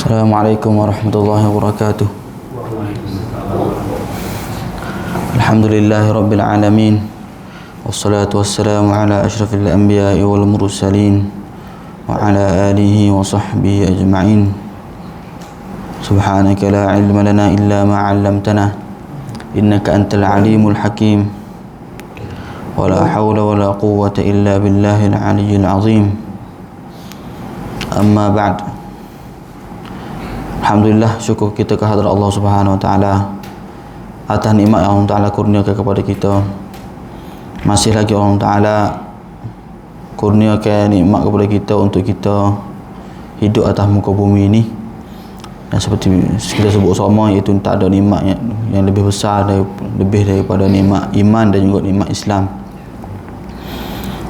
Assalamualaikum warahmatullahi wabarakatuh. Alhamdulillahi rabbil alamin. Wassalatu wassalamu ala asyrafil anbiya'i wal mursalin wa ala alihi wa sahbihi ajma'in. Subhanaka la ilma lana illa ma 'allamtana innaka antal alimul hakim. Wa la hawla wa la quwwata illa billahil aliyyil azim. Amma ba'd. Alhamdulillah, syukur kita kehadrat Allah Subhanahu Wa Taala atas nikmat yang Allah Taala kurniakan kepada kita. Masih lagi Allah Taala kurniakan nikmat kepada kita untuk kita hidup atas muka bumi ini. Dan seperti kita sebut sama, iaitu tak ada nikmat yang lebih besar lebih daripada nikmat iman dan juga nikmat Islam.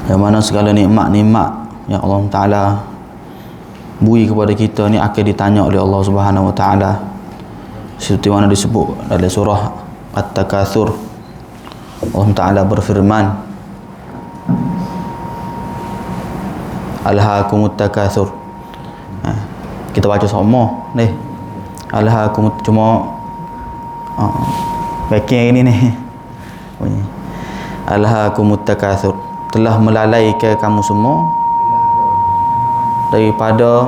Yang mana segala nikmat-nikmat yang Allah Taala bui kepada kita ni akan ditanya oleh Allah Subhanahu Wa Taala, seperti mana disebut dalam surah At-Takatsur. Allah Taala berfirman, Alhaakumut takatsur. Kita baca sama ni, Alhaakumut, cuma backing ini ni bunyi Alhaakumut takatsur, telah melalaikan kamu semua daripada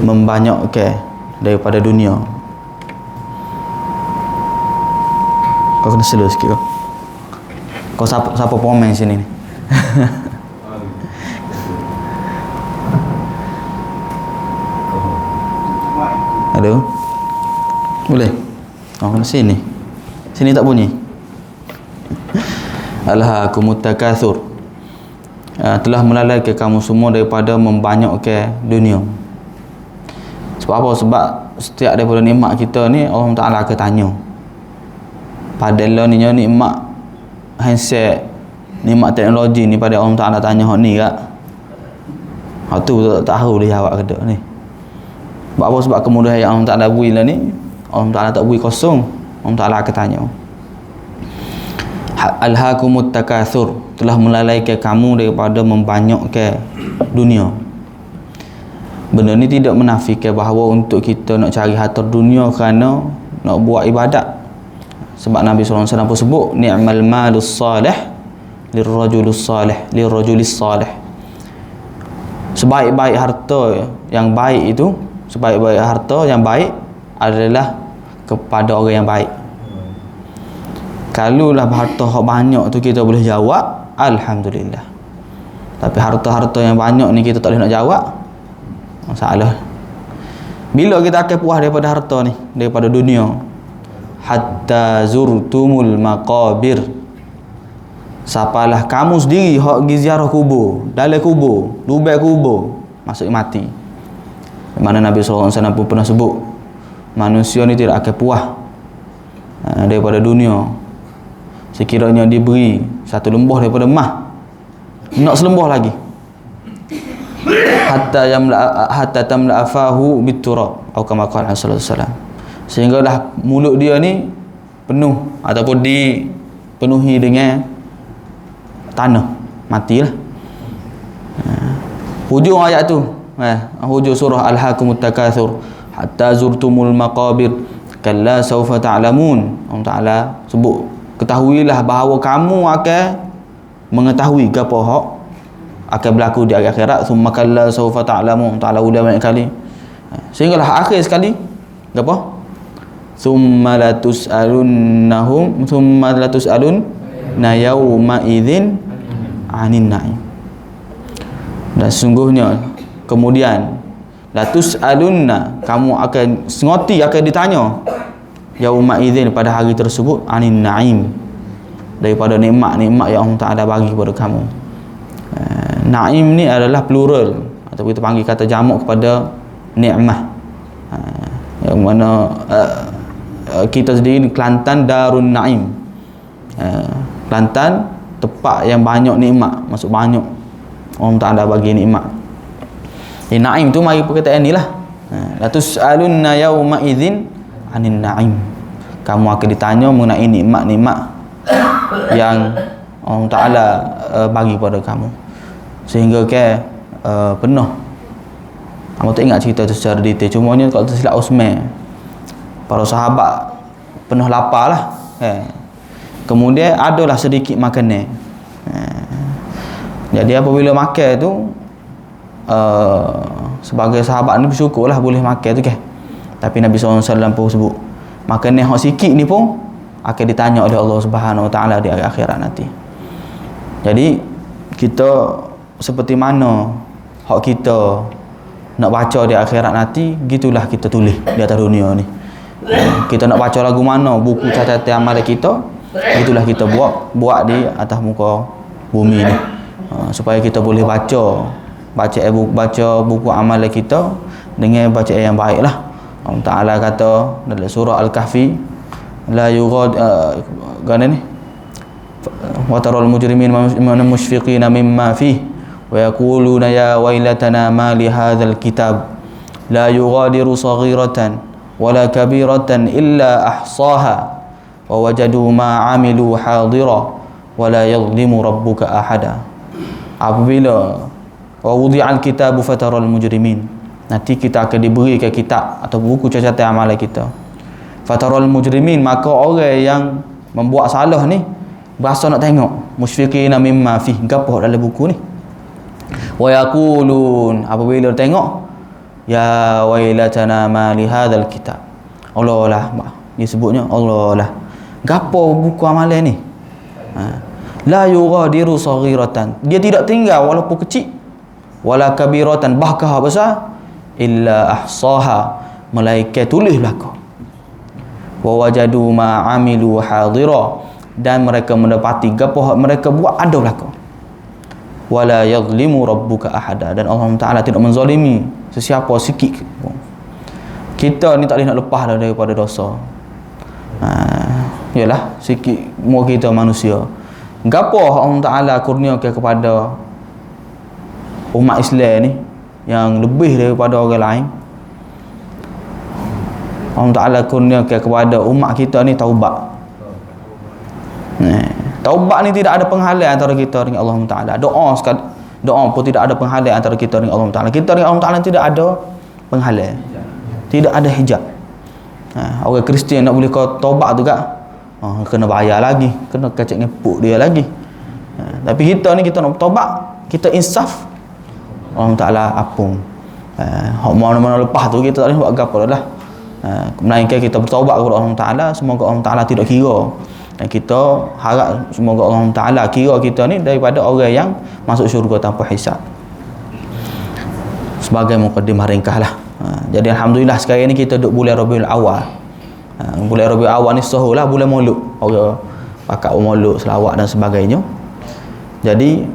membanyakkan daripada dunia. Kau kena slow sikit kau siapa komen sini ni? Halo, boleh? Oh, kena sini tak bunyi. Alhaakumut takatsur, telah melalaikan kamu semua daripada membanyakkan dunia. Sebab apa? Sebab setiap daripada nikmat kita ni Allah Ta'ala akan tanya. Padahal ni nikmat handset, nikmat teknologi ni, pada Allah Ta'ala tanya hak ni kak. Hak tu tak tahu dia jawab ke tak ni. Sebab apa? Sebab kemudahan yang Allah Ta'ala beri lah ni, Allah Ta'ala tak beri kosong. Allah Ta'ala akan tanya. Alhaakumut takatsur, telah melalaikan kamu daripada membanyakkan dunia. Benda ni tidak menafikan bahawa untuk kita nak cari harta dunia kerana nak buat ibadat. Sebab Nabi SAW pun sebut, ni'mal malus salih lirrajulis salih. Sebaik-baik harta yang baik itu, sebaik-baik harta yang baik adalah kepada orang yang baik. Kalulah harta banyak tu kita boleh jawab, alhamdulillah. Tapi harta-harta yang banyak ni kita tak boleh nak jawab, masalah. Bila kita akan puas daripada harta ni, daripada dunia? Hatta zurtumul maqabir, sapalah kamu sendiri hak pergi ziarah kubur, dalam kubur, lubang kubur, masuk mati. Di mana Nabi SAW pun pernah sebut, manusia ni tidak akan puas daripada dunia sekiranya diberi satu lembah daripada emas, nak selembah lagi. Hatta tamla afahu biturab, atau kama qala sallallahu alaihi wasallam, sehinggalah mulut dia ni penuh ataupun dipenuhi dengan tanah, matilah. Hujung ayat tu, hujung surah Alhaakumut takatsur hatta zurtumul maqabir kalla sawfa ta'lamun. Allah Ta'ala sebut, ketahuilah bahawa kamu akan mengetahui apa hak akan berlaku di akhirat. Summa kalla sawfa ta'lamun, Ta'ala udah banyak kali, sehinggalah akhir sekali apa? Summa latus'alunna yawma idzin 'anin na'im. Dan sungguhnya kemudian latus'alunna, kamu akan sengoti, akan ditanya yauma idzin, pada hari tersebut, anin na'im, daripada nikmat-nikmat yang Allah Ta'ala bagi kepada kamu. Na'im ni adalah plural, atau kita panggil kata jamak kepada nikmah. Yang mana kita sendiri Kelantan Darun Na'im. Kelantan tempat yang banyak nikmat, maksud banyak Allah Ta'ala bagi nikmat. Na'im tu mari perkataan ni lah, la tus'alunna yauma idzin anin na'im, kamu akan ditanya mengenai nikmat-nikmat yang Allah Ta'ala bagi pada kamu. Sehingga penuh Kamu tak ingat cerita tu secara detail. Cumanya kalau tersilap Osman, para sahabat penuh lapar lah. Kemudian adalah sedikit makanan. Jadi apabila makan tu, sebagai sahabat ni bersyukurlah boleh makan tu kan. Tapi Nabi SAW pun sebut, makanan yang sikit ni pun akan ditanya oleh Allah Subhanahu Wa Taala di akhirat nanti. Jadi kita seperti mana hak kita nak baca di akhirat nanti, gitulah kita tulis di atas dunia ni. Kita nak baca lagu mana, buku catatan amal kita, gitulah kita buat di atas muka bumi ni, supaya kita boleh baca buku amal kita dengan bacaan yang baiklah. Allah Taala kata dalam surah Al-Kahfi, la yughad ni, wa taral mujrimin mushfiqina mimma fihi wa yaquluna ya wailatana ma li hadzal kitab la yughadiru saghiratan wala kabiratan illa ahsaha wa wajadu ma amilu hadira wala yadhlimu rabbuka ahada. Apabila wa wudi'al kitabu fataral mujrimin, nanti kita akan diberikan kitab atau buku catatan amalan kita. Fataral mujrimin, maka orang yang membuat salah ni berasa nak tengok musyfiqina mimma fi, gapo dalam buku ni. Wa yaqulun, apabila tengok, ya wailatana ma li hadzal kitab, Allah lah dia sebutnya, Allah lah, gapo buku amalan ni. La yughadiru saghiratan, dia tidak tinggal walaupun kecil, wala kabiratan, bahkah besar, illa ahsaha, malaikat tulis belaka. Wa wajadu ma amilu hadira, dan mereka mendapati gapo mereka buat ada belaka. Wala yadhlimu rabbuka ahada, dan Allah Taala tidak menzalimi sesiapa sikit pun. Kita ni tak boleh nak lepas daripada dosa. Yalah, sikit mu kita manusia. Gapo Allah Taala kurniakan kepada umat Islam ni yang lebih daripada orang lain? Allah Taala kurniakan kepada umat kita ni taubat. Taubat ni tidak ada penghalang antara kita dengan Allah Taala. Doa pun tidak ada penghalang antara kita dengan Allah Taala. Kita dengan Allah Taala tidak ada penghalang. Tidak ada hijab. Orang Kristian nak boleh kau taubat tu kak, kena bayar lagi, kena kacak ngepuk dia lagi. Tapi kita ni, kita nak taubat, kita insaf, Allah Taala apung. Hak mana-mana lepas tu kita tak boleh buat gapo dah. Melainkan kita bertaubat kepada Allah Taala, semoga Allah Taala tidak kira. Dan kita harap semoga Allah Taala kira kita ni daripada orang yang masuk syurga tanpa hisab. Sebagai mukadimah ringkas lah. Jadi alhamdulillah sekarang ni kita duduk bulan Rabiul Awal. Bulan Rabiul Awal ni sahurlah bulan Maulud. Orang pakat Maulud, selawat dan sebagainya. Jadi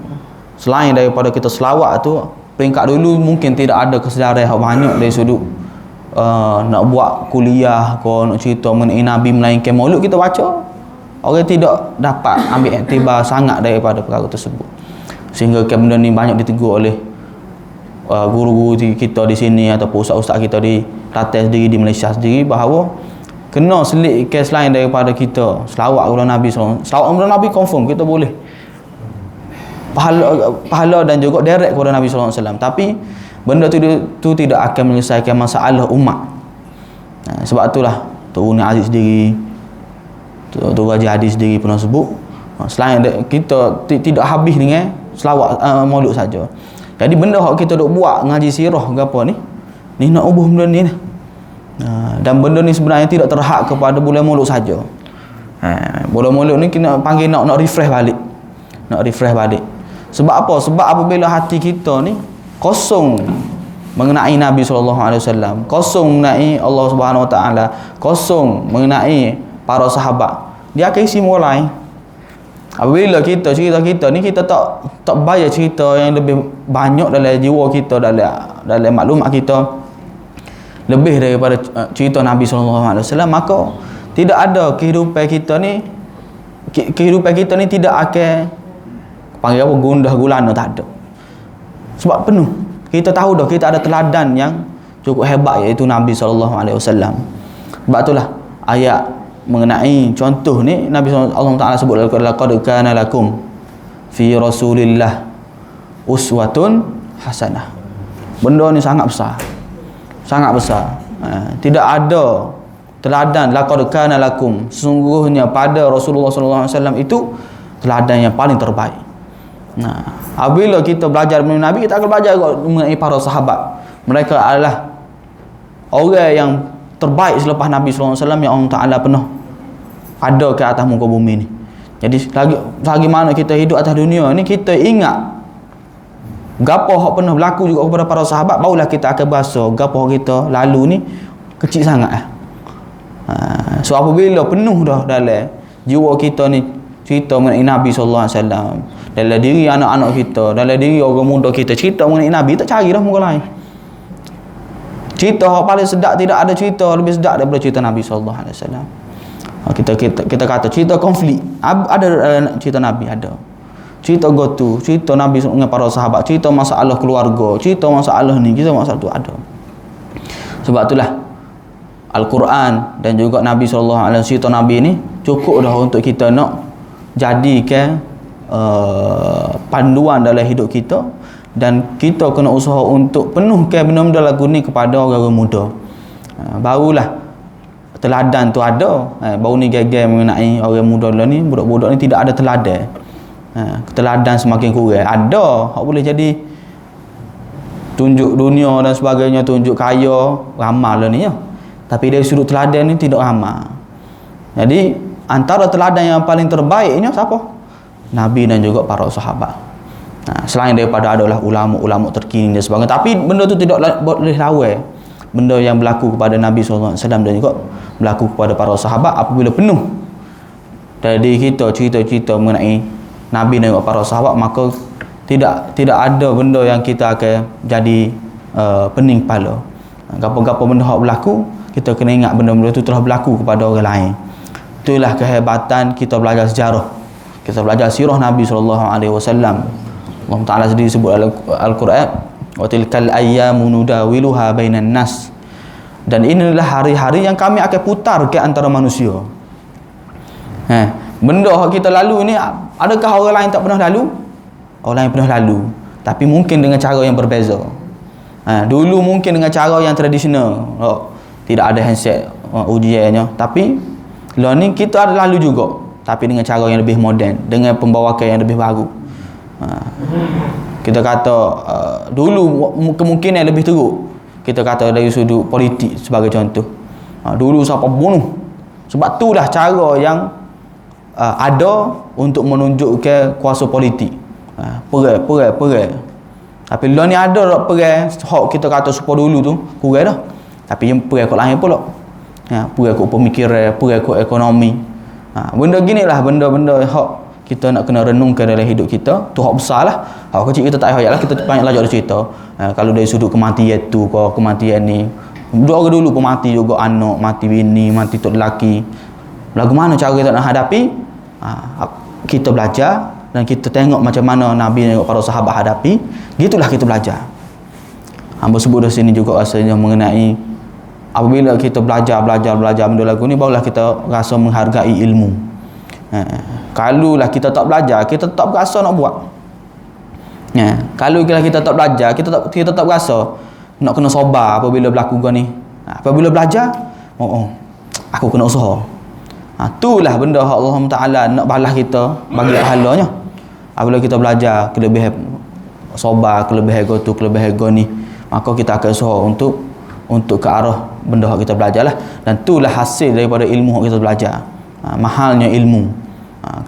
selain daripada kita selawat tu, peringkat dulu mungkin tidak ada kesedaran yang banyak dari sudut nak buat kuliah kau nak cerita mengenai Nabi, melainkan Maulud kita baca. Orang tidak dapat ambil iktibar sangat daripada perkara tersebut, sehingga benda ni banyak ditegur oleh guru-guru kita di sini ataupun ustaz-ustaz kita di Kelantan sendiri, di Malaysia sendiri, bahawa kena selit ke selain daripada kita selawat kepada Nabi SAW. Selawat kepada Nabi confirm kita boleh pahala dan juga direct kepada Nabi SAW, tapi benda tu tidak akan menyelesaikan masalah umat. Sebab itulah Tok Aziz sendiri, Tok Haji Hadis sendiri pernah sebut, selain kita tidak habis dengan selawat maulud saja. Jadi benda yang kita duk buat ngaji sirah ke apa ni nak ubah benda ni. Dan benda ni sebenarnya tidak terhad kepada bulan maulud saja. Bulan maulud ni kena panggil nak refresh balik. Nak refresh balik. Sebab apa? Sebab apabila hati kita ni kosong mengenai Nabi SAW, kosong mengenai Allah Subhanahu Wa Taala, kosong mengenai para sahabat, dia akan isi mulai. Apabila kita cerita kita ni, kita tak bayar cerita yang lebih banyak dalam jiwa kita, dalam maklumat kita lebih daripada cerita Nabi SAW, maka tidak ada kehidupan kita ni tidak akan panggil apa, gundah gulana, tak ada. Sebab penuh. Kita tahu dah kita ada teladan yang cukup hebat, iaitu Nabi SAW. Sebab itulah ayat mengenai contoh ni Nabi Allah Taala sebut laqad kana lakum fi Rasulillah uswatun hasanah. Benda ni sangat besar. sangat besar. Tidak ada teladan laqad kana lakum, sesungguhnya pada Rasulullah sallallahu alaihi wasallam itu teladan yang paling terbaik. Nah, apabila kita belajar mengenai Nabi, kita akan belajar mengenai para sahabat. Mereka adalah orang yang terbaik selepas Nabi sallallahu alaihi wasallam yang Allah Taala pernah ada ke atas muka bumi ni. Jadi lagi mana kita hidup atas dunia ni, kita ingat gapo hak pernah berlaku juga kepada para sahabat, barulah kita akan berasa gapo kita lalu ni kecil sangat. So apabila penuh dah dalam jiwa kita ni cerita mengenai Nabi sallallahu alaihi wasallam, dalam diri anak-anak kita, dalam diri orang muda kita cerita mengenai Nabi, tak carilah muka lain. Cerita hak paling sedap, tidak ada cerita lebih sedap daripada cerita Nabi sallallahu alaihi wasallam. Kita kata cerita konflik, ada cerita Nabi, ada cerita gotu, cerita Nabi dengan para sahabat, cerita masalah keluarga, cerita masalah ni, cerita masalah tu ada. Sebab itulah Al-Quran dan juga Nabi SAW, cerita Nabi ni cukup dah untuk kita nak jadikan panduan dalam hidup kita, dan kita kena usaha untuk penuhkan benda-benda lagu ni kepada orang-orang muda. Barulah teladan tu ada. Baru ni gagal mengenai orang muda lah ni, budak-budak ni tidak ada teladan. Teladan semakin kurang. Ada hak boleh jadi tunjuk dunia dan sebagainya, tunjuk kaya, ramal lah ni ya. Tapi dari sudut teladan ni tidak ramal. Jadi antara teladan yang paling terbaiknya siapa? Nabi dan juga para sahabat. Selain daripada adalah ulama-ulama terkini dan sebagainya. Tapi benda tu tidak boleh lawan benda yang berlaku kepada Nabi SAW dan juga berlaku kepada para sahabat. Apabila penuh dari kita cerita-cerita mengenai Nabi dan juga para sahabat, maka tidak ada benda yang kita akan jadi pening kepala. Gapo-gapo benda yang berlaku, kita kena ingat benda-benda itu telah berlaku kepada orang lain. Itulah kehebatan kita belajar sejarah, kita belajar sirah Nabi SAW. Allah Ta'ala sendiri sebut dalam Al-Quran, wa tilkal ayyamu nudawiluha bainan nas, dan inilah hari-hari yang kami akan putar ke antara manusia. Benda yang kita lalu ni, adakah orang lain tak pernah lalu? Orang lain pernah lalu, tapi mungkin dengan cara yang berbeza. Dulu mungkin dengan cara yang tradisional, tidak ada handset ujiannya, tapi lah ni kita ada lalu juga, tapi dengan cara yang lebih moden, dengan pembawakan yang lebih baru. Kita kata dulu kemungkinan lebih teruk. Kita kata dari sudut politik sebagai contoh, dulu siapa bunuh. Sebab itulah cara yang ada untuk menunjukkan kuasa politik. Perang. Tapi lah ni ada perang hak kita kata supaya dulu tu kurang dah. Tapi yang perang kot lain pula. Perang kot pemikiran, perang kot ekonomi. Benda gini lah, benda-benda hak kita nak kena renungkan dalam hidup kita. Tu hak besar lah. Hak kecil kita tak payah lah, kita banyak belajar cerita. Kalau dari sudut kematian tu ke kematian ni, dua orang dulu pun mati juga, anak mati, bini mati, tok lelaki. Lagu mana cara kita nak hadapi? Kita belajar dan kita tengok macam mana Nabi dan para sahabat hadapi. Gitulah kita belajar. Hamba sebut di sini juga rasanya mengenai apabila kita belajar benda lagu ni, barulah kita rasa menghargai ilmu. Kalau lah kita tak belajar, kita tak berasa nak buat. Kalau kita tak belajar, kita tak berasa nak kena sabar apabila berlaku gini. Apabila belajar, aku kena usaha. Itulah benda Allah Ta'ala nak balas kita bagi pahalanya. Apabila kita belajar kelebihan sabar, kelebihan tu, kelebihan ni, maka kita akan usaha untuk ke arah benda yang kita belajar lah. Dan itulah hasil daripada ilmu yang kita belajar. Mahalnya ilmu.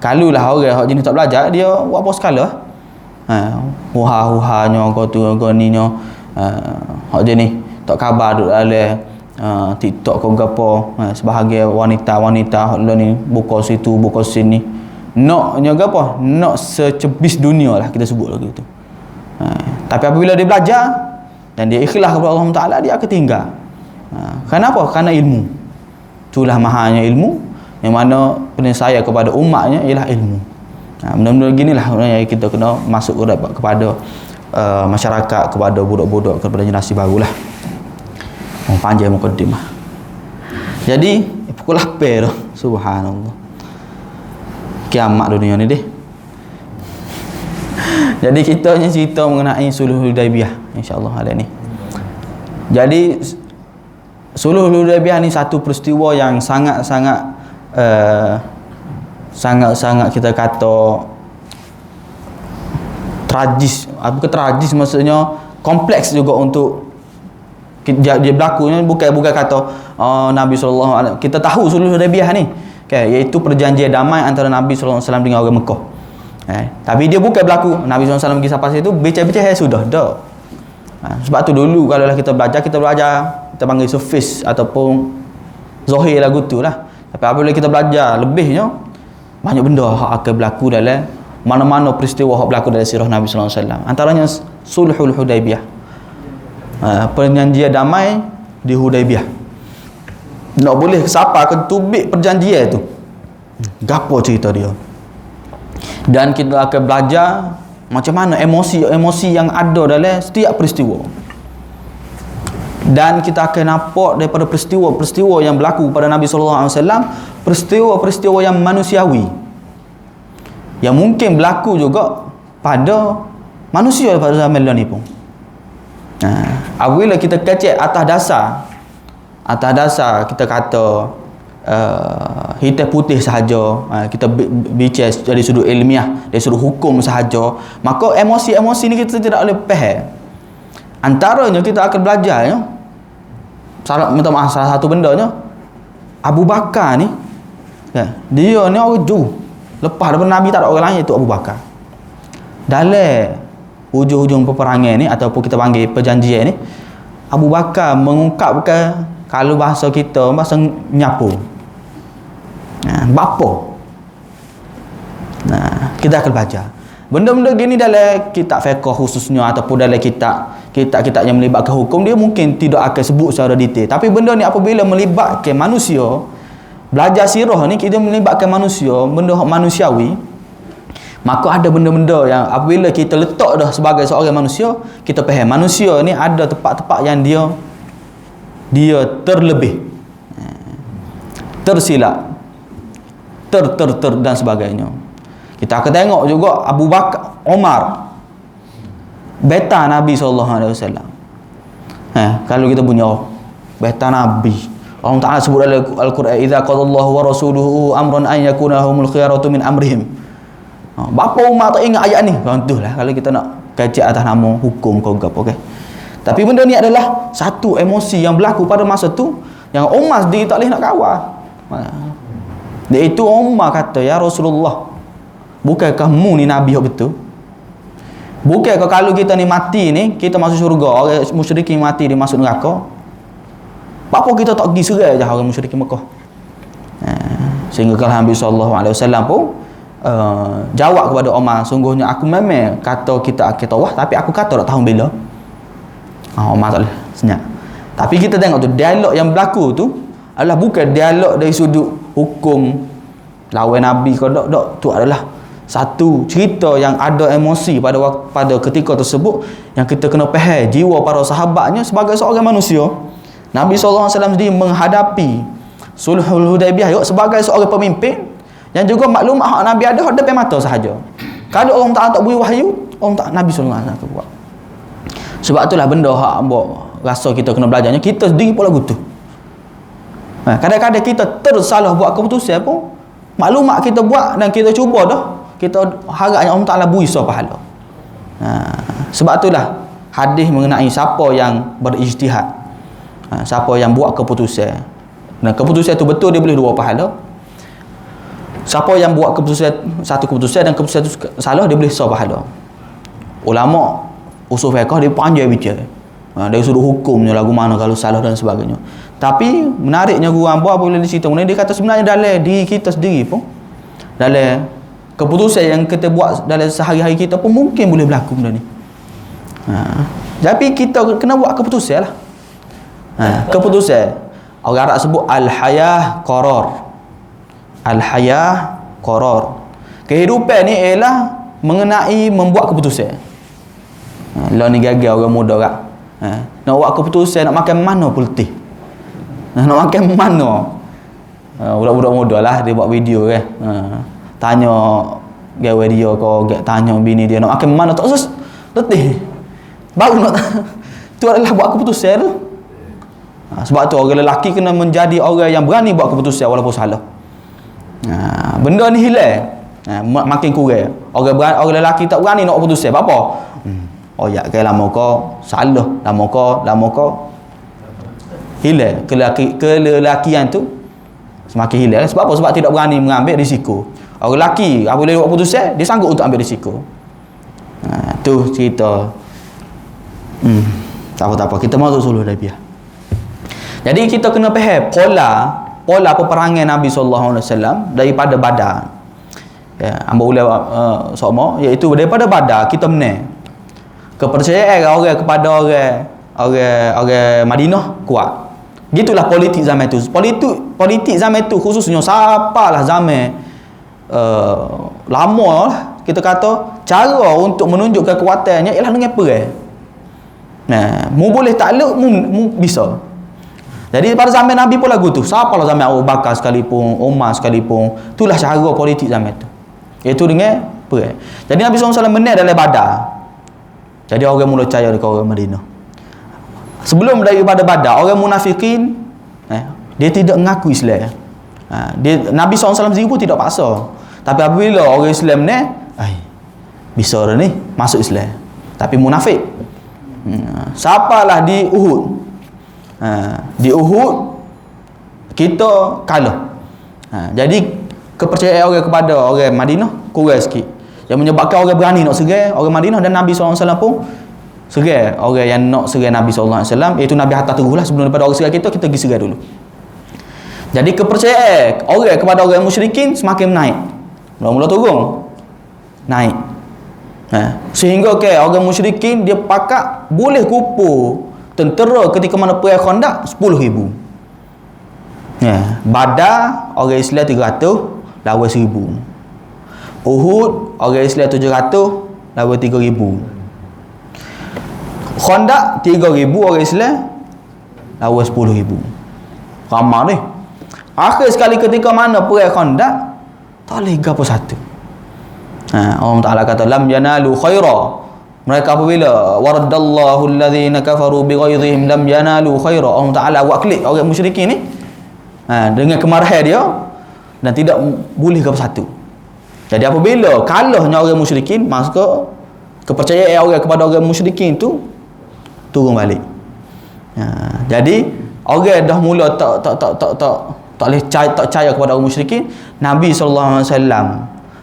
Kalau lah orang yang jenis tak belajar, dia buat apa sekala. Huha-huhanya kau ni nya, hak jenis tak khabar duk dalam TikTok kau gapo, sebahagian wanita hak ni buka situ buka sini, naknya gapo, nak secebis dunia lah kita sebut lagi tu. Tapi apabila dia belajar dan dia ikhlas kepada Allah Taala, dia akan tinggal. Kenapa? Kerana ilmu. Itulah mahalnya ilmu, yang mana penyelesaian kepada umatnya ialah ilmu. Benda-benda ginilah yang kita kena masuk kepada masyarakat, kepada budak-budak, kepada generasi barulah. Panjang mukadimah. Jadi pukul 8 dah. Subhanallah. Kiamat dunia ni deh. Jadi kita hanya cerita mengenai Sulhul Hudaibiyah, insya-Allah hari ni. Jadi Sulhul Hudaybiyah ni satu peristiwa yang sangat-sangat sangat-sangat kita kata tragis. Apa tragis maksudnya kompleks juga untuk dia berlakunya. Bukan kata Nabi SAW, kita tahu Sulhul Hudaybiyah ni iaitu perjanjian damai antara Nabi SAW dengan orang Mekah. Tapi dia bukan berlaku Nabi SAW pergi sampai situ bincang-bincang sudah dah. Sebab tu dulu kalau kita belajar kita panggil surface ataupun zahir lagu tu lah. Tapi apabila kita belajar lebihnya, banyak benda yang akan berlaku dalam mana-mana peristiwa yang berlaku dalam sirah Nabi SAW. Antaranya Sulhul Hudaybiyah, perjanjian damai di Hudaybiyah. Nak boleh siapa akan tubik perjanjian tu, gapo cerita dia. Dan kita akan belajar macam mana emosi yang ada dalam setiap peristiwa. Dan kita akan nampak daripada peristiwa-peristiwa yang berlaku pada Nabi SAW, peristiwa-peristiwa yang manusiawi, yang mungkin berlaku juga pada manusia pada zaman ni pun. Apabila kita kecek atas dasar kita kata hitam putih sahaja, kita bicara dari sudut ilmiah, dari sudut hukum sahaja, maka emosi-emosi ni kita tidak boleh faham. Antaranya kita akan belajar salah satu bendanya, Abu Bakar ni dia ni orang Ju, lepas daripada Nabi tak ada orang lain, itu Abu Bakar. Dalam hujung-hujung peperangan ni ataupun kita panggil perjanjian ni, Abu Bakar mengungkapkan, kalau bahasa kita bahasa nyapu, bapa. Kita akan baca benda-benda gini dalam kitab fiqh khususnya ataupun dalam kitab yang melibatkan hukum, dia mungkin tidak akan sebut secara detail. Tapi benda ni apabila melibatkan manusia, belajar sirah ni kita melibatkan manusia, benda manusiawi, maka ada benda-benda yang apabila kita letak dah sebagai seorang manusia, kita faham manusia ni ada tempat-tempat yang dia terlebih, tersilap, ter dan sebagainya. Kita akan tengok juga Abu Bakar, Omar, beta Nabi SAW. Kalau kita punya beta Nabi, Allah Ta'ala sebut dalam Al-Quran, idza qadallahu wa rasuluhu amran an yakuna humul khiyaratu min amrihim. Bapa Umar tak ingat ayat ni, contohlah kalau kita nak kecek atas nama hukum kau apa, okey. Tapi benda ni adalah satu emosi yang berlaku pada masa tu, yang Umar sendiri tak boleh nak kawal. Iaitu Umar kata, ya Rasulullah, bukankah mu ni Nabi yang betul? Bukankah kalau kita ni mati ni, kita masuk syurga, orang musyrikin mati dia masuk neraka, apa kita tak pergi serai je orang musyrikin Mekah? Sehingga kalau Nabi SAW pun jawab kepada Umar, sungguhnya aku memang kata kita akan tawah, tapi aku kata tak tahu bila. Umar tak boleh senyap. Tapi kita tengok tu, dialog yang berlaku tu adalah bukan dialog dari sudut hukum lawan Nabi ke tak, tu adalah satu cerita yang ada emosi pada ketika tersebut, yang kita kena faham jiwa para sahabatnya sebagai seorang manusia. Nabi SAW sendiri menghadapi Sulhul Hudaybiyah sebagai seorang pemimpin yang juga maklumat hak Nabi ada hak depan mata sahaja. Kalau Allah Ta'ala tak beri wahyu, Allah Ta'ala Nabi SAW buat. Sebab itulah benda hak rasa kita kena belajarnya, kita sendiri pun lagu tu. Kadang-kadang kita tersalah buat keputusan pun, maklumat kita buat dan kita cuba dah, kita harapnya Allah Ta'ala beri pahala. Sebab itulah hadis mengenai siapa yang berijtihad, siapa yang buat keputusan, dan keputusan itu betul, dia boleh dua pahala. Siapa yang buat keputusan, satu keputusan dan keputusan itu salah, dia boleh pahala. Ulama usul fiqh dia panjang bicara dari sudut hukumnya, lagu mana kalau salah dan sebagainya. Tapi menariknya guru hamba apabila dia cerita, dia kata sebenarnya dalam diri kita sendiri pun, dalam keputusan yang kita buat dalam sehari-hari kita pun mungkin boleh berlaku benda ni. Tapi kita kena buat keputusan lah. Keputusan, orang Arab sebut al-hayah qarar. Al-hayah qarar. Kehidupan ni ialah mengenai membuat keputusan. Lah ni gagal orang muda kan. Nak buat keputusan nak makan mana putih. Nak makan mana. Budak-budak muda lah dia buat video kan. Tanya gawe dia ke, tanya bini dia nak makan mana, tak letih. Baru nak tu adalah buat keputusan tu. Sebab tu orang lelaki kena menjadi orang yang berani buat keputusan walaupun salah. Benda ni hilang. Makin kurang. Orang lelaki tak berani nak keputusan. Apa? Oh ya, ke lama kau salah, lama kau hilang. Kelelakian tu semakin hilang. Sebab apa? Sebab tidak berani mengambil risiko. Orang lelaki apabila buat keputusan, dia sanggup untuk ambil risiko. Tu cerita. Tak apa. Kita masuk suluh dah biar. Jadi kita kena faham pola peperangan Nabi SAW daripada Badar. Ya, hamba ulama sama iaitu daripada Badar kita menang. Kepercayaan orang kepada orang Madinah kuat. Gitulah politik zaman tu. Politik zaman tu khususnya siapalah zaman lama lah, kita kata cara untuk menunjuk kekuatannya ialah dengan perang. Mu boleh takluk, mu bisa. Jadi pada zaman Nabi pun lagu tu. Siapalah zaman Abu Bakar sekalipun, Umar sekalipun, itulah cara politik zaman tu. Iaitu dengan perang. Jadi Nabi SAW menang dalam Badar. Jadi orang mula percaya dekat orang Madinah. Sebelum daripada Badar, orang munafikin dia tidak mengaku Islam. Nabi SAW sendiri pun tidak paksa. Tapi apabila orang Islam ni bisa dah ni masuk Islam, tapi munafik. Siapalah di Uhud. Di Uhud kita kalah. Jadi kepercayaan orang kepada orang Madinah kurang sikit, yang menyebabkan orang berani nak serang orang Madinah. Dan Nabi SAW pun serang orang yang nak serang Nabi SAW, iaitu Nabi hantar teruslah sebelum daripada orang serang kita pergi serang dulu. Jadi kepercayaan orang kepada orang musyrikin semakin naik, mula-mula turun naik. Sehingga orang musyrikin dia pakat boleh kupur tentera ketika mana perang Khandaq 10,000. Badar orang Islam 300 lawan 1,000. Uhud orang Islam 700 lawan 3,000. Khandaq 3,000 orang Islam lawan 10,000. Ramai ni. Akhir sekali ketika mana perang Khandaq tak boleh gapo satu. Allah Taala kata lam yanalu khaira. Mereka apabila waradallahu alladhina kafaru bighaidhihim lam yanalu khaira. Allah Taala buat klik orang musyrikin ni dengan kemarahan dia dan tidak boleh ke satu. Jadi apabila kalahnya orang musyrikin, maka kepercayaan orang kepada orang musyrikin tu turun balik. Jadi orang dah mula tak boleh tak percaya kepada orang musyrikin. Nabi SAW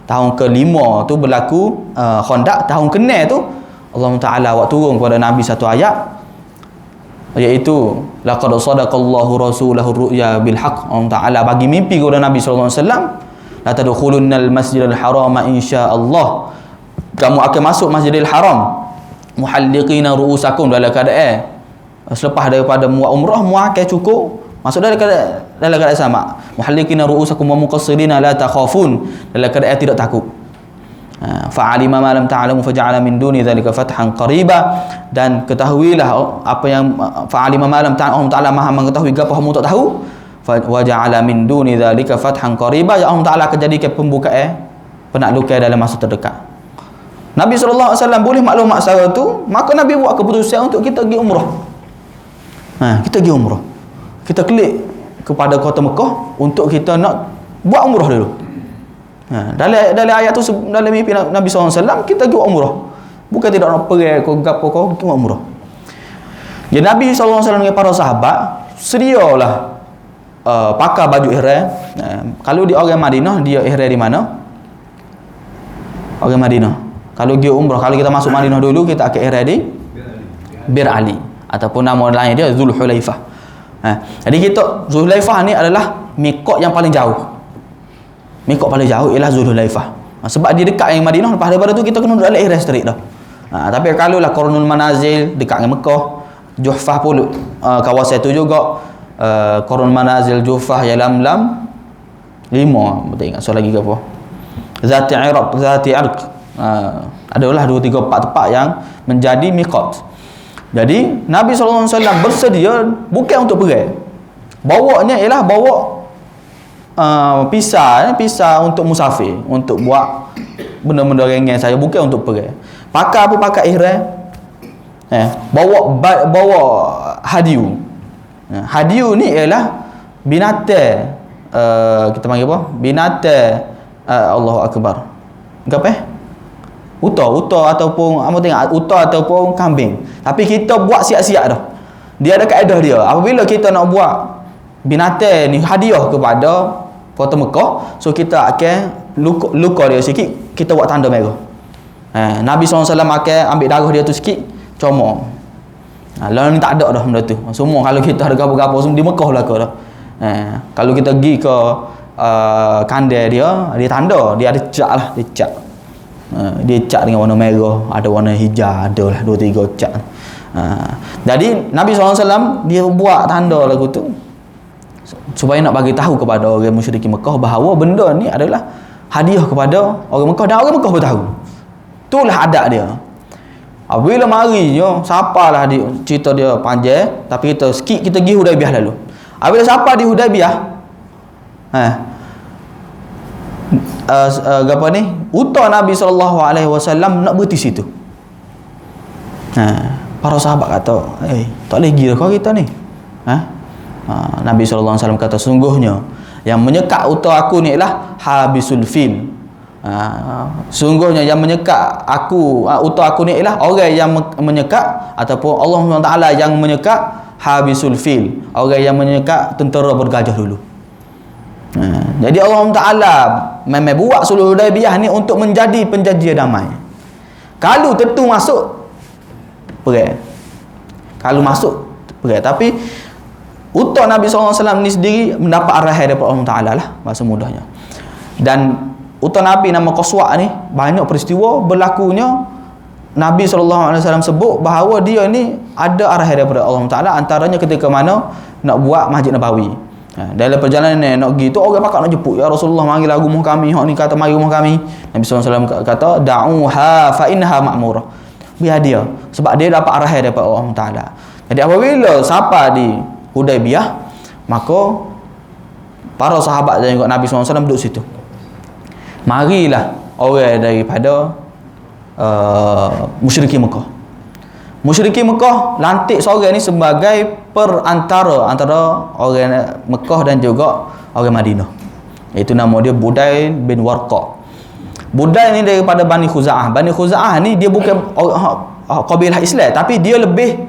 tahun ke-5 tu berlaku Khandaq. Tahun ke-6 tu Allah Ta'ala buat turun kepada Nabi satu ayat, iaitu laqad sadaqallahu rasulahu ru'ya bil haqq. Allah Ta'ala bagi mimpi kepada Nabi SAW, la tadkhulunnal masjidal haram insyaallah, kamu akan masuk Masjidil Haram muhalliqina ru'usakum, dalam keadaan selepas daripada buat umrah mu akan cukup masuk dalam keadaan sama, muhalliqina ru'usakum wa muqassirina la takhafun, dalam keadaan tidak takut. Fa'alima ma lam ta'lamu faja'ala min duni dzalika fathan qariba, dan ketahuilah apa yang fa'alima ma lam ta'lamu, Allah Ta'ala Maha mengetahui apa kamu tak tahu, wa ja'ala min duni dzalika fathan qariba, Allah Ta'ala akan jadikan pembukaan penaklukan dalam masa terdekat. Nabi SAW boleh maklumat secara tu, maka Nabi buat keputusan untuk kita pergi umrah. Kita pergi umrah, kita klik kepada kota Mekah untuk kita nak buat umrah dulu. Dalam ayat tu, dalam mimpi Nabi SAW, kita pergi umrah. Bukan tidak nak pergi ke gapo kau, pergi umrah. Jadi Nabi SAW dengan para sahabat sedialah pakai baju ihram. Kalau di orang Madinah, dia ihram di mana? Orang Madinah. Kalau pergi umrah, kalau kita masuk Madinah dulu, kita akan ihram di Bir Ali, ataupun nama lain dia Zulhulaifah. Jadi kita, Zulhulaifah ni adalah miqat yang paling jauh. Miqat paling jauh ialah Zulhulaifah. Sebab dia dekat dengan Madinah, lepas daripada tu kita kena duduk dalam ihram straight dah. Tapi kalau lah Qarnul Manazil dekat dengan Mekah, Juhfah pun kawasan tu juga, Qarnul Manazil, Juhfah, Yalamlam, 5 betul ingat soal lagi ke apa, Zati Iraq, Zati Arq, adalah 2, 3, 4 tempat yang menjadi miqat. Jadi Nabi SAW bersedia bukan untuk perang, bawanya ialah bawa pisah untuk musafir, untuk buat benda-benda ringan saya, bukan untuk perang. Pakai apa? Pakai ihram. Bawa hadiu. Hadiyu ni ialah binatang, kita panggil apa? Binatang Allahu Akbar. Apa? Unta ataupun apa tengok unta ataupun kambing. Tapi kita buat siap-siap dah. Dia ada kaedah dia. Apabila kita nak buat binatang ni hadiah kepada kota Mekah, so kita akan luka dia sikit, kita buat tanda merah. Nabi SAW akan ambil darah dia tu sikit, comong. Lalu ni tak ada dah benda tu. Semua kalau kita ada gapo-gapo semua di Mekah lah ke dah. Kalau kita pergi ke kandai dia tanda, dia ada cat lah, dia cat. Dia cat dengan warna merah, ada warna hijau, ada lah 2-3 cat. Jadi Nabi SAW dia buat tanda lagu tu supaya nak bagi tahu kepada orang musyrikin Mekah bahawa benda ni adalah hadiah kepada orang Mekah, dan orang Mekah pun tahu. Itulah adat dia. Apabila marinya, siapalah dia, cerita dia panjang, tapi kita sikit kita pergi Hudaibiyah lalu. Apabila siapa di Hudaibiyah, apa ni? Unta Nabi SAW nak berhenti situ. Para sahabat kata, tak boleh gila kau kita ni. Nabi SAW kata, sungguhnya yang menyekat unta aku ni ialah habisul fil. Sungguhnya yang menyekat aku, unta aku ni ialah orang yang menyekat, ataupun Allah SWT yang menyekat habisul fil, orang yang menyekat tentera bergajah dulu. Jadi Allah Ta'ala memang buat sulh Hudaibiyah ni untuk menjadi penjanjian damai. Kalau tentu masuk perang, kalau masuk perang. Tapi untuk Nabi SAW ni sendiri mendapat arahan daripada Allah Ta'ala lah, bahasa mudahnya. Dan untuk Nabi nama Qaswa ni banyak peristiwa berlakunya. Nabi SAW sebut bahawa dia ni ada arahan daripada Allah Ta'ala, antaranya ketika mana nak buat Masjid Nabawi. Dalam perjalanan nak pergi tu, orang pakak nak jemput, ya Rasulullah marilah rumah kami. Hak ni kata mari rumah kami. Nabi SAW kata da'uha fa innaha ma'murah, biar dia, sebab dia dapat arahan daripada Allah Ta'ala. Jadi apabila siapa di Hudaibiyah, maka para sahabat dan juga Nabi SAW duduk situ. Marilah orang daripada musyrikin Mekah. Musyrikin Mekah lantik seorang ni sebagai perantara antara orang Mekah dan juga orang Madinah. Itu nama dia Budayl bin Warqa. Budayl ni daripada Bani Khuza'ah. Bani Khuza'ah ni dia bukan kabilah Islam, tapi dia lebih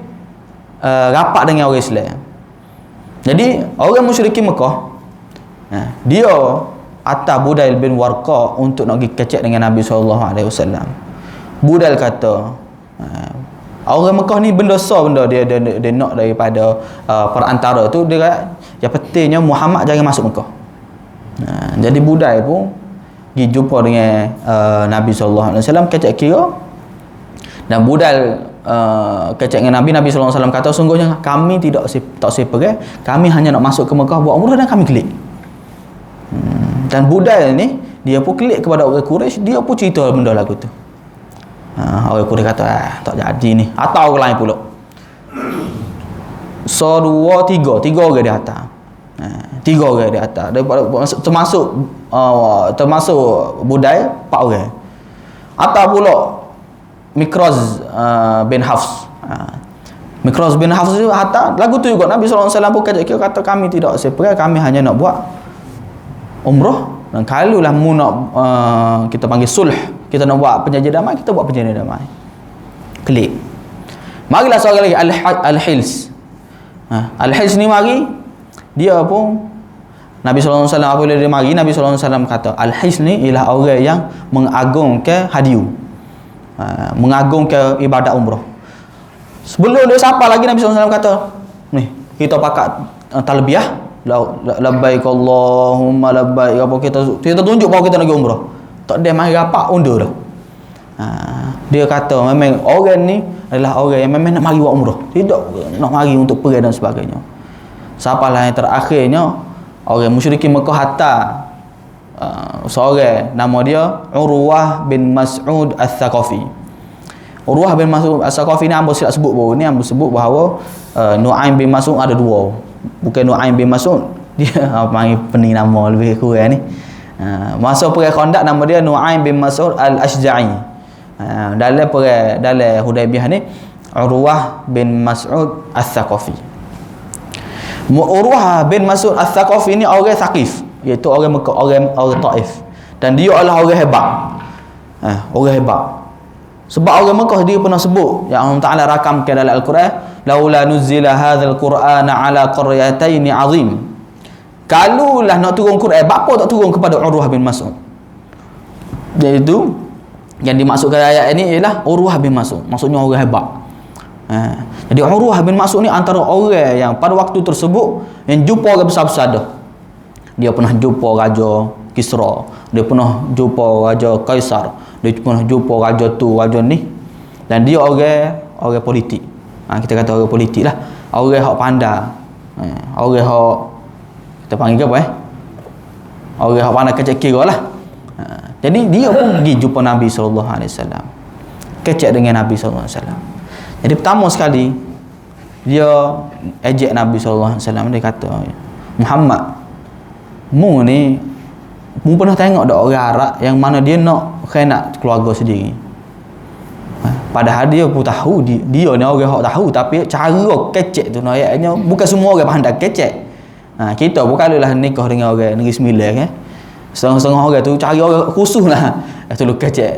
rapat dengan orang Islam. Jadi orang musyrikin Mekah, dia atas Budayl bin Warqa untuk nak pergi kecek dengan Nabi SAW. Budayl kata, orang Mekah ni berdosa benda dia nak daripada perantara tu. Dia kata yang pentingnya Muhammad jangan masuk Mekah. Jadi Budayl pun pergi jumpa dengan Nabi SAW, kecek kira. Dan Budayl kecek dengan Nabi SAW kata, sungguhnya kami tak pergi, kami hanya nak masuk ke Mekah buat umrah dan kami klik. Dan Budayl ni dia pun klik kepada orang Quraisy, dia pun cerita benda lagu tu. Orang Quraisy kata tak jadi ni, atau orang lain pula. So 2, 3 orang di atas. 3 orang di atas. Termasuk Budayl 4 orang. Atau pula Mikraz bin Hafs. Mikraz bin Hafs tu hatta lagu tu juga Nabi SAW pun kata kami tidak seperti, kami hanya nak buat umrah, dan kalau lah mu nak kita panggil sulh, kita nak buat perjanjian damai, kita buat perjanjian damai. Klik. Marilah seorang lagi Al-Hils. Al-Hils ni mari, dia pun Nabi SAW apabila dia mari, Nabi SAW kata Al-Hils ni ialah orang yang mengagungkan hadiu, mengagungkan ibadat umrah. Sebelum dia siapa lagi, Nabi SAW kata ni kita pakat talbiyah, labbaik Allahumma labbaik, apa kita tunjuk bahawa kita nak pergi umrah. Tak ada mari rapat undur dah. Dia kata memang orang ni adalah orang yang memang nak mari buat umrah, tidak nak mari untuk pergi dan sebagainya. Siapalah yang terakhirnya orang musyrikin Mekah hatta seorang nama dia Urwah bin Mas'ud Al-Thaqafi. Urwah bin Mas'ud Al-Thaqafi ni hamba silap sebut baru ni, hamba sebut bahawa Nu'aim bin Mas'ud ada dua. Bukan Nu'aim bin Mas'ud, dia panggil pening nama lebih kurang ni. Masa perang Khandaq nama dia Nu'aim bin Mas'ud Al-Ashja'i. Dalam Hudaibiyah ni Urwah bin Mas'ud Al-Thaqafi. Urwah bin Mas'ud Al-Thaqafi ni orang Thaqif, iaitu orang Mekah, orang Taif, dan dia adalah orang hebat. Orang hebat. Sebab orang Mekah dia pernah sebut, yang Allah Taala rakamkan dalam Al-Quran, laula nuzila hadzal qur'ana ala qaryatayn azim. Kalulah nak turun Quran, apa tak turun kepada Urwah bin Mas'ud? Iaitu yang dimaksudkan ayat ini ialah Urwah bin Mas'ud, maksudnya orang hebat. Jadi Urwah bin Mas'ud ni antara orang yang pada waktu tersebut yang jumpa orang besar-besar dah. Dia pernah jumpa Raja Kisra, dia pernah jumpa Raja Kaisar, dia pernah jumpa raja tu, raja ni, dan dia orang politik. Kita kata orang politik lah, orang hak pandai, orang hak kita panggil apa orang hak pandai kecek kira lah. Jadi dia pun pergi jumpa Nabi SAW, kecek dengan Nabi SAW. Jadi pertama sekali dia ejek Nabi SAW. Dia kata, Muhammad, mu pernah tengok tak orang Arab yang mana dia nak khianat keluarga sendiri? Padahal dia pun tahu, dia ni orang hak tahu, tapi cara kecek tu ayatnya bukan semua orang pandai kecek. Kita pun kalau lah nikah dengan orang Negeri Sembilan kan, setengah-setengah orang tu cari orang khusus lah tu lu kecek.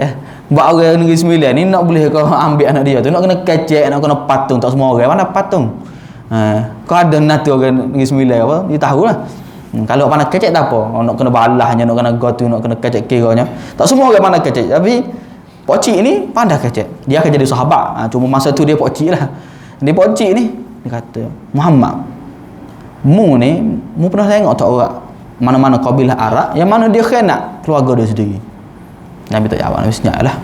Buat orang Negeri Sembilan ni nak boleh kau ambil anak dia tu, nak kena kecek, nak kena patung, tak semua orang mana patung. Kau ada nak tu orang Negeri Sembilan apa, dia tahulah. Kalau pandai kecek tak apa, nak kena balahnya, nak kena gotu, nak kena kecek kiranya. Tak semua orang pandai kecek, tapi Pak Cik ni pandai kecek. Dia akan jadi sahabat. Cuma masa tu dia Pak Cik lah. Dia Pak Cik ni, dia kata, Muhammad, mu pernah tengok tak orang mana-mana kabilah Arab yang mana dia khianat keluarga dia sendiri? Nabi tak jawab, Nabi senyap lah.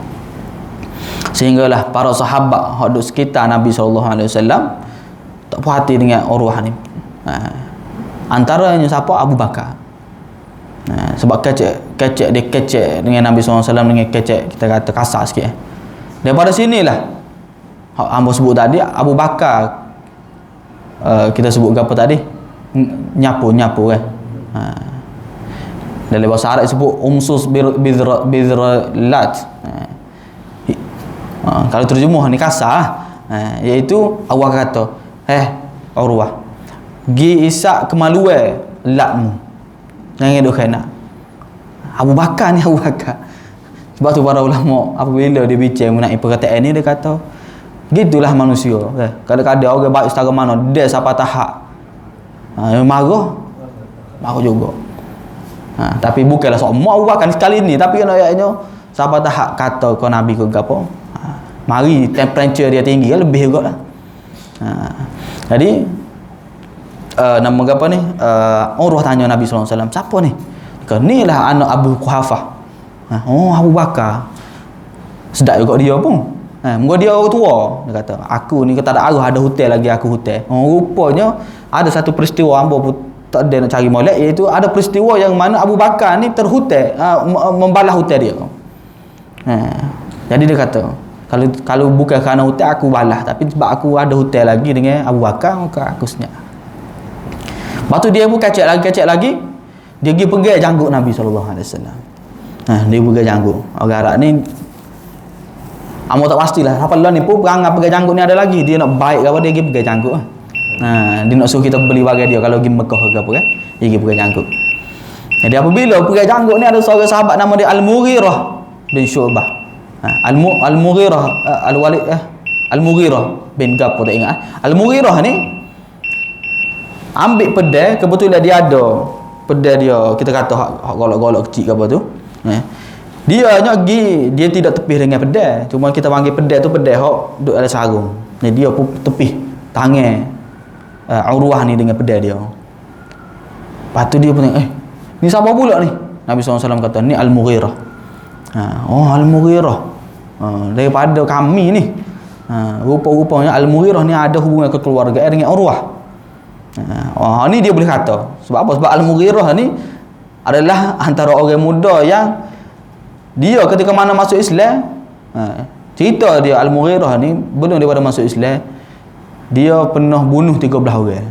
Sehinggalah para sahabat yang duduk sekitar Nabi SAW tak puas hati dengan Urwah ni. Antaranya siapa? Abu Bakar. Sebab kecek dia kecek dengan Nabi SAW dengan kecek, kita kata kasar sikit. Daripada sinilah hamba sebut tadi, Abu Bakar kita sebut apa tadi? Nyapu kan. Dalam bahasa Arab sebut umsus bidrat. Kalau terjemuh ni kasar, iaitu awak kata, Urwah, gi isak kemaluan lakmu, jangan duk kena. Abu Bakar ni Abu Bakar. Sebab tu para ulama apabila dia bincang mengenai perkataan ni, dia kata gitulah manusia. Kadang-kadang orang baik setara mana dia siapa tahap marah juga. Tapi bukanlah semua Abu Bakar sekali ni, tapi kan ayatnya siapa tahap kata kau Nabi ke apa, mari temperature dia tinggi kan, lebih juga lah. Jadi nama apa ni, Urwah tanya Nabi SAW, siapa ni? Ni lah anak Abu Quhafah. Abu Bakar. Sedap juga dia pun. Muka dia orang tua. Dia kata, aku ni kata ada arah, ada hotel lagi, aku hotel. Rupanya ada satu peristiwa hamba pun tak ada nak cari molek, iaitu ada peristiwa yang mana Abu Bakar ni terhotel, membalas hotel dia. Jadi dia kata, kalau bukan kerana hotel aku balas, tapi sebab aku ada hotel lagi dengan Abu Bakar, maka aku senyap. Lepas tu dia pun kecek lagi, dia pergi pegang janggut Nabi SAW. Dia pegang janggut. Orang Arab ni amo tak pastilah siapa lah ni pun perangai pegang janggut ni ada lagi, dia nak baik ke apa, dia pergi pegang janggut. Dia nak suruh kita beli bagai dia kalau pergi Mekah ke apa kan, dia pergi pegang janggut. Jadi apabila pegang janggut ni, ada seorang sahabat nama dia Al-Mughirah bin Syu'bah. Al-Mughirah Al-Walid Al-Mughirah bin Gapo tak ingat. Al-Mughirah ni ambil pedang, kebetulan dia ada pedang dia, kita kata hak golok-golok kecil ke apa tu. Dia pergi, dia tidak tepih dengan pedang, cuma kita panggil pedang tu pedang hak duk ada sarung. Dia pun tepih tangan Urwah ni dengan pedang dia. Lepas tu dia pun tengok, ni siapa pula ni? Nabi SAW kata, ni Al-Mughirah. Al-Mughirah, daripada kami ni. Rupa-rupanya Al-Mughirah ni ada hubungan kekeluargaan dengan Urwah. Ni dia boleh kata. Sebab apa? Sebab Al-Mughirah ni adalah antara orang muda yang dia ketika mana masuk Islam, cerita dia Al-Mughirah ni belum daripada masuk Islam, dia pernah bunuh 13 orang.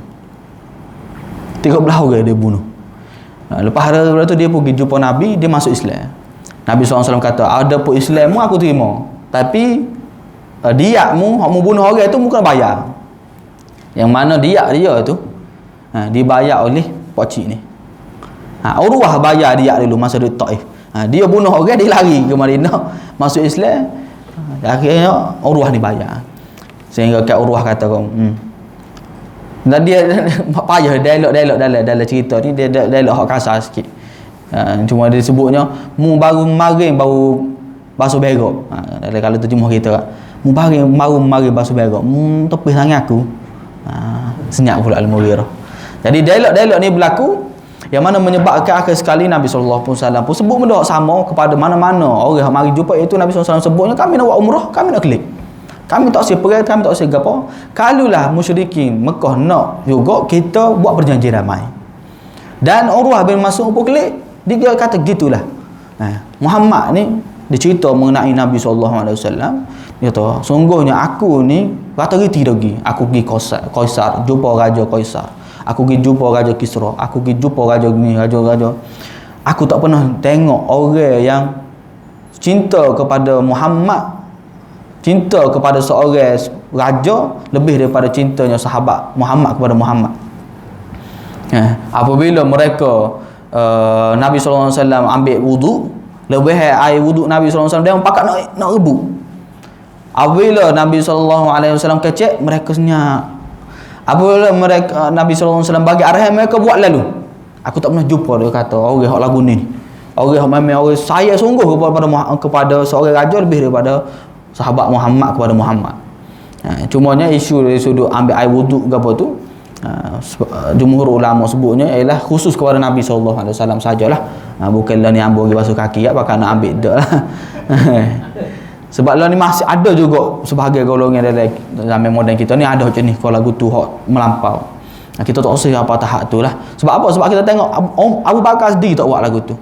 13 orang dia bunuh. Lepas daripada tu dia pergi jumpa Nabi, dia masuk Islam. Nabi SAW kata, ada pun Islammu aku terima, tapi diatmu, hak mu bunuh orang tu bukan bayar. Yang mana dia tu dibayar oleh pak cik ni. Urwah bayar dia dulu masa di Taif. Dia bunuh orang, dia lari ke Madinah masuk Islam. Akhirnya Urwah ni bayar. Sehingga kat Urwah kata dan dia payah dialog dalam cerita ni, dia dialog hak kasar sikit. Cuma dia sebutnya baru maring baru basuh berak. Kalau terjemah kita baru maring basuh berak. Tepis tangan aku. Senyap pula Al-Mughirah. Jadi dialog ni berlaku yang mana menyebabkan akhir sekali Nabi sallallahu alaihi wasallam pun sebut benda sama kepada mana-mana orang yang mari jumpa, iaitu Nabi sallallahu alaihi wasallam sebutnya, kami nak buat umrah, kami nak klik. Kami tak usah pergi, kami tak usah gapo. Kalulah musyrikin Mekah nak juga, kita buat perjanjian damai. Dan Urwah bin Mas'ud pun klik, dia kata gitulah. Muhammad ni dicerita mengenai Nabi sallallahu alaihi wasallam, dia kata sungguhnya aku ni kata reti lagi, aku pergi Kaisar, jumpa raja Kaisar. Aku pergi jumpa Raja Kisra, aku pergi jumpa raja ni, raja-raja. Aku tak pernah tengok orang yang cinta kepada Muhammad, cinta kepada seorang raja lebih daripada cintanya sahabat Muhammad kepada Muhammad. Apabila mereka Nabi sallallahu alaihi wasallam ambil wuduk, lebih air wuduk Nabi sallallahu alaihi wasallam dia pakat nak rebut. Apabila Nabi sallallahu alaihi wasallam kecek, mereka senyap. Apabila mereka Nabi sallallahu alaihi wasallam bagi arahan, mereka buat lalu. Aku tak pernah jumpa, dia kata, orang hak lagu ni. Orang memang orang saya sungguh kepada seorang raja lebih daripada sahabat Muhammad kepada Muhammad. Cumanya isu dari sudut ambil air wuduk ke apa tu, jumhur ulama sebutnya ialah khusus kepada Nabi sallallahu alaihi wasallam sajalah. Bukanlah ni ambil basuh kaki bakal nak ambil dak lah. Sebab lah ni masih ada juga sebahagian golongan dalam zaman moden kita ni ada macam ni, kalau lagu tu hak melampau. Kita tak usah apa tahap tu lah. Sebab apa? Sebab kita tengok Abu Bakar sendiri tak buat lagu tu,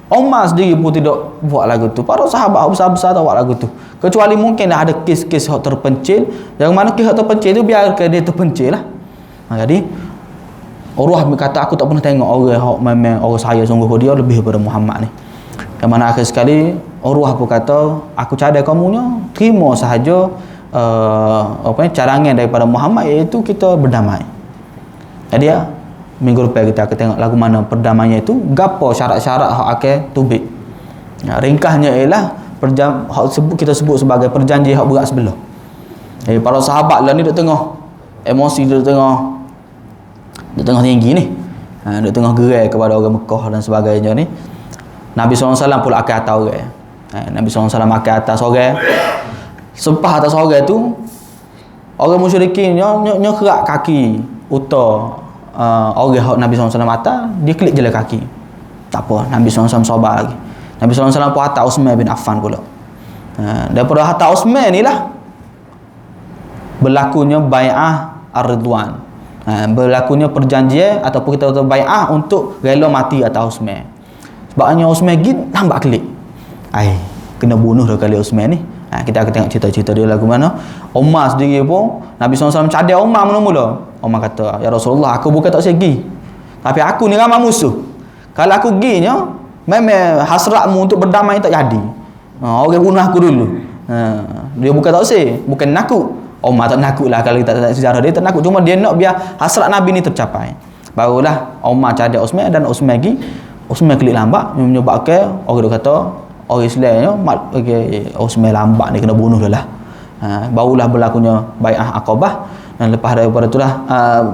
Umar sendiri pun tidak buat lagu tu, para sahabat besar-besar tak buat lagu tu. Kecuali mungkin ada kes-kes hak terpencil, yang mana kes hak terpencil tu biarkan dia terpencil lah. Jadi Urwah berkata, aku tak pernah tengok orang hak memang orang saya sungguh dia lebih daripada Muhammad ni. Yang mana akhir sekali Urwah pun kata, aku cadai kamunya, terima sahaja carangan daripada Muhammad, iaitu kita berdamai. Jadi minggu depan kita akan tengok lagu mana perdamaian itu, gapo syarat-syarat hak akan tubik. Ringkasnya ialah kita sebut sebagai perjanjian hak berat sebelah. Para sahabat lah ni duk tengah emosi, duk tengah tinggi ni, duk tengah gerai kepada orang Mekah dan sebagainya ni. Nabi SAW pula akan atas orang. Nabi SAW akan atas orang. Sempah atas orang tu, orang musyrikin nyo kerak kaki uta orang hak Nabi SAW atas, dia klik je lah kaki. Tak apa, Nabi SAW sabar lagi. Nabi SAW pun atas Uthman bin Affan pula. Daripada atas Uthman ni lah berlakunya bai'ah ar-ridwan. Berlakunya perjanjian ataupun kita kata bai'ah untuk rela mati atas Uthman. Sebabnya Uthman git lambat klik. Kena bunuh dah kali Uthman ni. Kita akan tengok cerita-cerita dia lagu mana. Umar sendiri pun, Nabi SAW cadai Umar mula-mula. Umar kata, ya Rasulullah, aku bukan tak segi, tapi aku ni ramai musuh. Kalau aku ginya, memang hasratmu untuk berdamai tak jadi. Orang bunuh aku dulu. Dia bukan tak usah, bukan nakut. Umar tak nakut lah, kalau kita tengok sejarah dia tak nakut. Cuma dia nak biar hasrat Nabi ni tercapai. Barulah Umar cadai Uthman, dan Uthman klik lambat, menyebabkan orang dia kata orang Islamnya Uthman lambat ni kena bunuh dah lah. Barulah berlakunya bai'ah Aqabah, dan lepas daripada itulah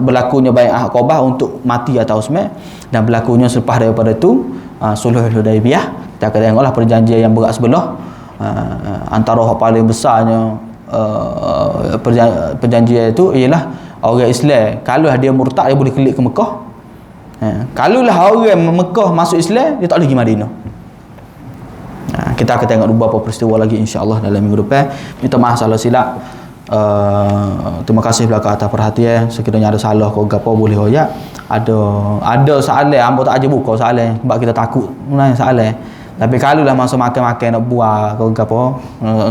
berlakunya bai'ah Aqabah untuk mati atas Uthman, dan berlakunya selepas daripada itu Sulhul Hudaibiyah. Kita akan tengoklah perjanjian yang berat sebelah, antara hak paling besarnya perjanjian itu ialah orang Islam kalau dia murtad dia boleh klik ke Mekah. Kalau lah orang Mekah masuk Islam, dia tak boleh pergi Madinah. Kita akan tengok beberapa peristiwa lagi insya-Allah dalam minggu depan. Minta maaf salah silap. Terima kasih belaka atas perhatian. Sekiranya ada salah ke apa boleh royak. Ada soalan hangpa tak aja buka soalan sebab kita takut menanya soalan. Tapi kalau lah masa makan-makan nak buah ke apa,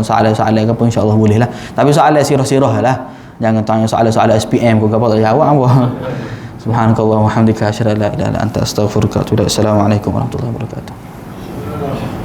soalan-soalan ke apa insya-Allah boleh lah. Tapi soalan sirah-sirah lah. Jangan tanya soalan-soalan SPM ke apa tak jawab apa. Subhanakallah wa hamdika asyhadu an la ilaha illa anta astaghfiruka wa atubu ilaik. Assalamualaikum warahmatullahi wabarakatuh.